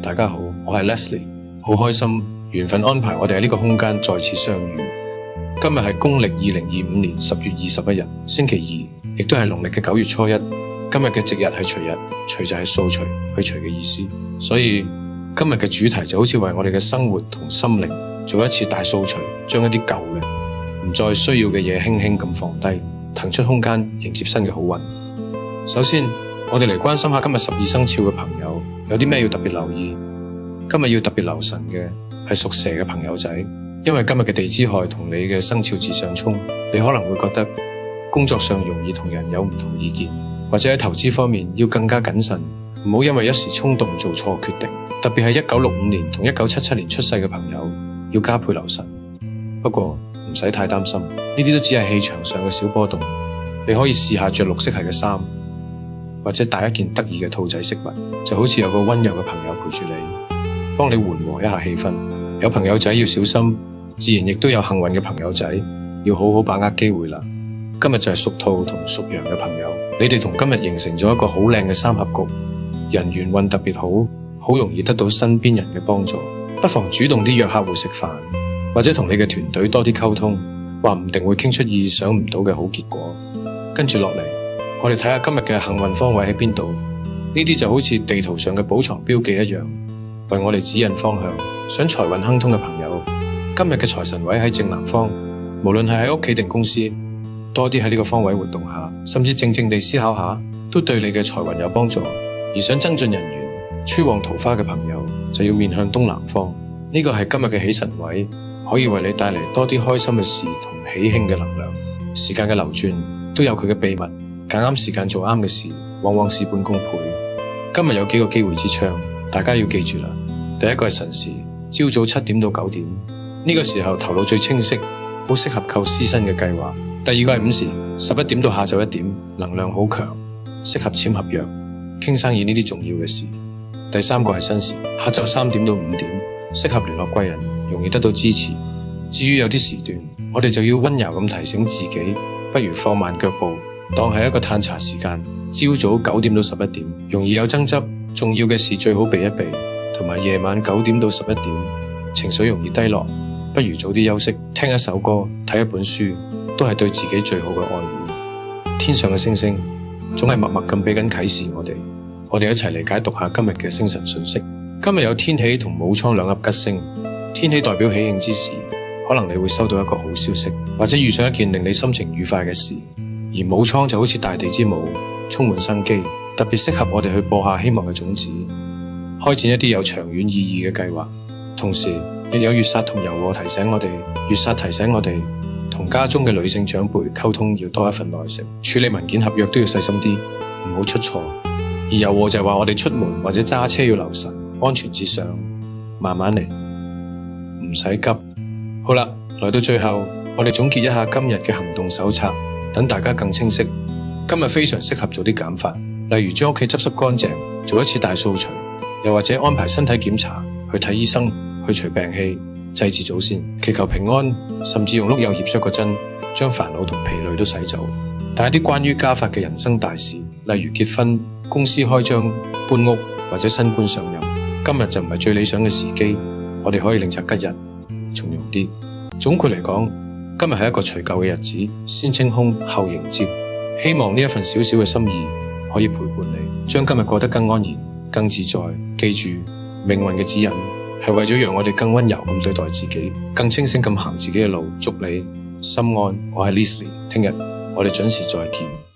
大家好，我係 Leslie， 好開心緣分安排我哋喺呢個空間再次相遇。今日係公曆2025年10月21日，星期二，亦都係農曆嘅9月初一。今日嘅節日係除日，除就係掃除、去除嘅意思。所以今日嘅主題就好似為我哋嘅生活同心靈做一次大掃除，將一啲舊嘅唔再需要嘅嘢輕輕咁放低，騰出空間迎接新嘅好運。首先，我哋嚟關心下今日12生肖嘅朋友有啲咩要特別留意。今日要特別留神嘅係屬蛇嘅朋友仔，因為今日嘅地支亥同你嘅生肖字相沖，你可能會覺得工作上容易同人有唔同意見，或者喺投資方面要更加謹慎，唔好因為一時衝動做錯決定。特別係1965年同1977年出世嘅朋友要加倍留神。不過唔使太擔心，呢啲都只係氣場上嘅小波動。你可以試下着綠色系嘅衫，或者帶一件得意嘅兔仔飾物，就好似有個溫柔嘅朋友陪住你，幫你緩和一下氣氛。有朋友仔要小心，自然亦都有幸運嘅朋友仔要好好把握機會啦。今日就係屬兔同屬羊嘅朋友，你哋同今日形成咗一個好靚嘅三合局，人緣運特別好，好容易得到身邊人嘅幫助。不妨主動啲約客戶食飯，或者同你嘅團隊多啲溝通，話唔定會傾出意想唔到嘅好結果。跟住落嚟，我哋睇下今日嘅幸運方位喺邊度。呢啲就好似地圖上嘅寶藏標記一樣，為我哋指引方向。想財運亨通嘅朋友，今日嘅財神位喺正南方，無論係喺屋企定公司，多啲喺呢個方位活動下，甚至靜靜地思考下，都對你嘅財運有幫助。而想增進人緣、催旺桃花嘅朋友，就要面向東南方。呢個係今日嘅喜神位，可以為你帶嚟多啲開心嘅事同喜慶嘅能量。時間嘅流轉都有佢嘅秘密，揀啱時間做啱嘅事，往往事半功倍。今日有幾個機會之窗，大家要記住啦。第一個係辰時，朝早7點到9點，呢個時候頭腦最清晰，好適合構思新嘅計劃。第二個係午時，11點到下晝1點，能量好強，適合簽合約、傾生意呢啲重要嘅事。第三個係申時，下晝3點到5點，適合聯絡貴人，容易得到支持。至於有啲時段，我哋就要溫柔咁提醒自己，不如放慢腳步，當係一個嘆茶時間。朝早9點到11點，容易有爭執，重要嘅事最好避一避。同埋夜晚9點到11點，情緒容易低落，不如早啲休息，聽一首歌，睇一本書，都係對自己最好嘅愛護。天上嘅星星總係默默咁俾緊啟示我哋，我哋一齊嚟解讀下今日嘅星神訊息。今日有天喜同武昌兩粒吉星，天喜代表喜慶之時，可能你會收到一個好消息，或者遇上一件令你心情愉快嘅事。而武昌就好似大地之母，充滿生機，特別適合我哋去播下希望嘅種子，開展一啲有長遠意義嘅計劃。同時亦有月煞同柔和提醒我哋，月煞提醒我哋同家中嘅女性長輩溝通要多一份耐性，處理文件合約都要細心啲，唔好出錯。而柔和就係話我哋出門或者揸車要留神，安全至上，慢慢嚟，唔使急。好啦，來到最後，我哋總結一下今日嘅行動手冊，等大家更清晰。今日非常適合做啲減法，例如將屋企執拾乾淨，做一次大掃除，又或者安排身體檢查，去睇醫生，去除病氣，祭祀祖先，祈求平安，甚至用碌柚葉削個針，將煩惱同疲累都洗走。但係啲關於加法嘅人生大事，例如結婚、公司開張、搬屋或者新官上任，今日就唔係最理想嘅時機，我哋可以另擇吉日，從容啲。總括嚟講，今日係一個除舊嘅日子，先清空後迎接。希望呢一份小小嘅心意可以陪伴你，將今日過得更安然、更自在。記住，命運嘅指引係為咗讓我哋更溫柔咁對待自己，更清醒咁行自己嘅路。祝你心安。我係 Leslie，聽日我哋準時再見。